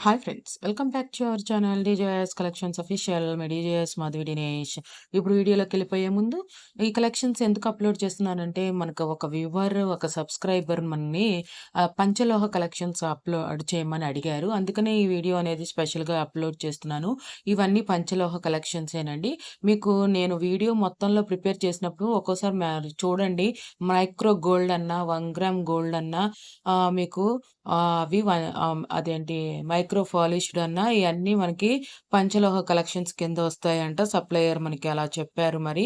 Hi friends, welcome back to our channel DJS collections official. మీ DJS Madhavi Dinesh. ఇప్పుడు వీడియోలోకి వెళ్ళిపోయే ముందు ఈ కలెక్షన్స్ ఎందుకు అప్లోడ్ చేస్తున్నానంటే, మనకు ఒక వ్యూవర్, ఒక సబ్స్క్రైబర్ మనని పంచలోహ కలెక్షన్స్ అప్లోడ్ చేయమని అడిగారు. అందుకనే ఈ వీడియో అనేది స్పెషల్గా అప్లోడ్ చేస్తున్నాను. ఇవన్నీ పంచలోహ కలెక్షన్సేనండి. మీకు నేను వీడియో మొత్తంలో ప్రిపేర్ చేసినప్పుడు ఒక్కోసారి చూడండి, మైక్రో గోల్డ్ అన్నా, 1 గ్రామ్ గోల్డ్ అన్నా మీకు అవి అదేంటి మైక్రో పాలిష్డ్ అన్నా ఇయన్నీ మనకి పంచలోహ కలెక్షన్స్ కింద వస్తాయంట. సప్లయర్ మనకి అలా చెప్పారు మరి.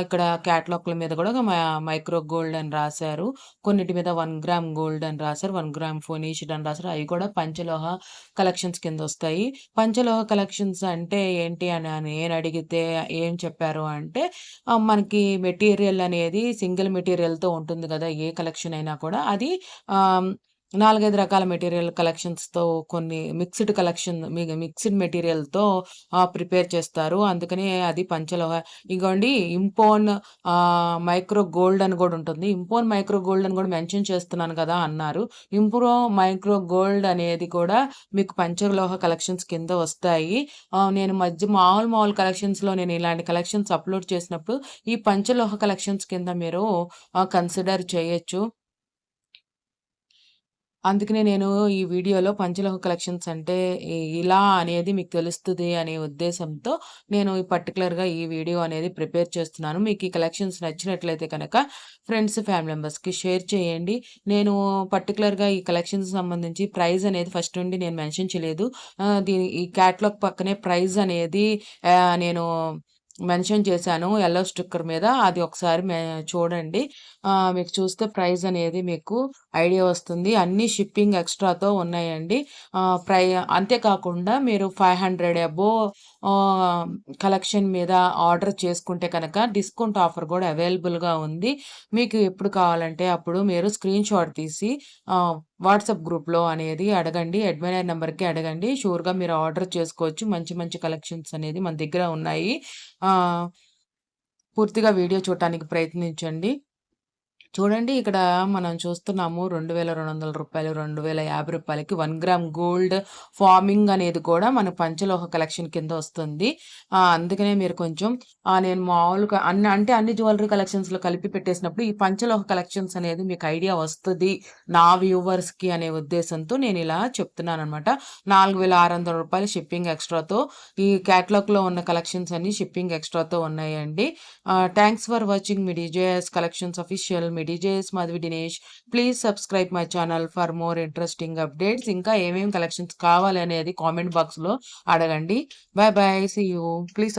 ఇక్కడ క్యాటలాగ్‌ల మీద గూడా మైక్రో గోల్డ్ అని రాశారు. కొన్నిటి మీద 1 గ్రామ్ గోల్డ్ అని రాశారు. 1 గ్రామ్ ఫినిష్డ్ అని రాశారు. అయి కూడా పంచలోహ కలెక్షన్స్ కిందొస్తాయి. పంచలోహ కలెక్షన్స్ అంటే ఏంటి అని నేనడిగితే ఏం చెప్పారు అంటే, మనకి మెటీరియల్ అనేది సింగిల్ మెటీరియల్‌తో ఉంటుంది గదా! ఏ కలెక్షన్ అయినా కూడా. అది ఆహ్ 4, 5 రకాల మెటీరియల్ కలెక్షన్స్‌తో కొన్ని మిక్స్డ్ మెటీరియల్‌తో ప్రిపేర్ చేస్తారు. అందుకని అది పంచలోహ. ఇగోండి ఇంపోన్ మైక్రో గోల్డ్ అని గూడా ఉంటుంది. ఇంపోన్ మైక్రో గోల్డ్ అని గూడా మెన్షన్ చేస్తున్నాను కదా! అన్నారు. ఇంప్రో మైక్రో గోల్డ్ అనేది కూడా మీకు పంచలోహ కలెక్షన్స్ కింద వస్తాయి. నేను మామూలు కలెక్షన్స్‌లో నేను ఇలాంటి కలెక్షన్స్ అప్‌లోడ్ చేసినప్పుడు ఈ పంచలోహ కలెక్షన్స్ కింద మీరు కన్సిడర్ చేయొచ్చు. అందుకనే నేను ఈ వీడియోలో పంచలోహ కలెక్షన్స్ అంటే ఇలా అనేది మీకు తెలుస్తది అనే ఉద్దేశంతో నేను పర్టిక్యులర్‌గా ఈ వీడియో అనేది ప్రిపేర్ చేస్తున్నాను. మీకు ఈ కలెక్షన్స్ నచ్చినట్లయితే కనుక ఫ్రెండ్స్, ఫ్యామిలీ మెంబర్స్‌కి షేర్ చేయండి. నేను పర్టిక్యులర్‌గా ఈ కలెక్షన్స్‌కి సంబంధించి ప్రైస్ అనేది ఫస్ట్ నుండి నేను మెన్షన్ చేయలేదు. ఈ క్యాటలాగ్ పక్కనే ప్రైస్ అనేది నేను మెన్షన్ చేశాను యెల్లో స్టిక్కర్ మీద. అది ఒకసారి చూడండి. మీకు చూస్తే ప్రైస్ అనేది మీకు ఐడియా వస్తుంది. అన్నీ షిప్పింగ్ ఎక్స్‌ట్రాతో ఉన్నాయండి. ఆహ్, ప్రై అంతేకాకుండా మీరు 500 అబోవ్ ఆహ్, కలెక్షన్ మీద ఆర్డర్ చేసుకుంటే కనుక డిస్కౌంట్ ఆఫర్ గూడా అవైలబుల్‌గా ఉంది. మీకు ఎప్పుడు కావాలంటే అప్పుడు మీరు స్క్రీన్‌షాట్ తీసి వాట్సాప్ గ్రూప్‌లో అనేది అడగండి. అడ్మిన్ నంబర్‌కి అడగండి. షూర్‌గా మీరు ఆర్డర్ చేసుకోవచ్చు. మంచి మంచి కలెక్షన్స్ అనేది మన దగ్గర ఉన్నాయి. ఆహ్, పూర్తిగా వీడియో చూడటానికి ప్రయత్నించండి. చూడండి, ఇక్కడ మనం చూస్తున్నాము రూ. 2200, రూ. 2050కి 1 గ్రామ్ గోల్డ్ ఫార్మింగ్ అనేది కూడా మన పంచలోహ కలెక్షన్ కింద వస్తుంది. అందుకనే మీరు కొంచెం నేను మామూలుగా అన్ని జ్యువెల్లరీ కలెక్షన్స్‌లో కలిపి పెట్టేసినప్పుడు ఈ పంచలోహ కలెక్షన్స్ అనేది మీకు ఐడియా వస్తది నా వ్యూవర్స్‌కి అనే ఉద్దేశంతో నేను ఇలా చెప్తున్నాననమాట. రూ. 4600 షిప్పింగ్ ఎక్స్‌ట్రాతో ఈ క్యాటలాగ్‌లో ఉన్న కలెక్షన్స్ అన్నీ షిప్పింగ్ ఎక్స్‌ట్రాతో ఉన్నాయండి. థ్యాంక్స్ ఫర్ వాచింగ్ మీ డీజేఎస్ కలెక్షన్స్ అఫీషియల్. మీ DJS Madhavi Dinesh. Please subscribe my channel for more interesting updates. ఇంకా ఏమేమి కలెక్షన్స్ కావాలి అనేది కామెంట్ బాక్స్‌లో అడగండి. Bye bye. See you. Please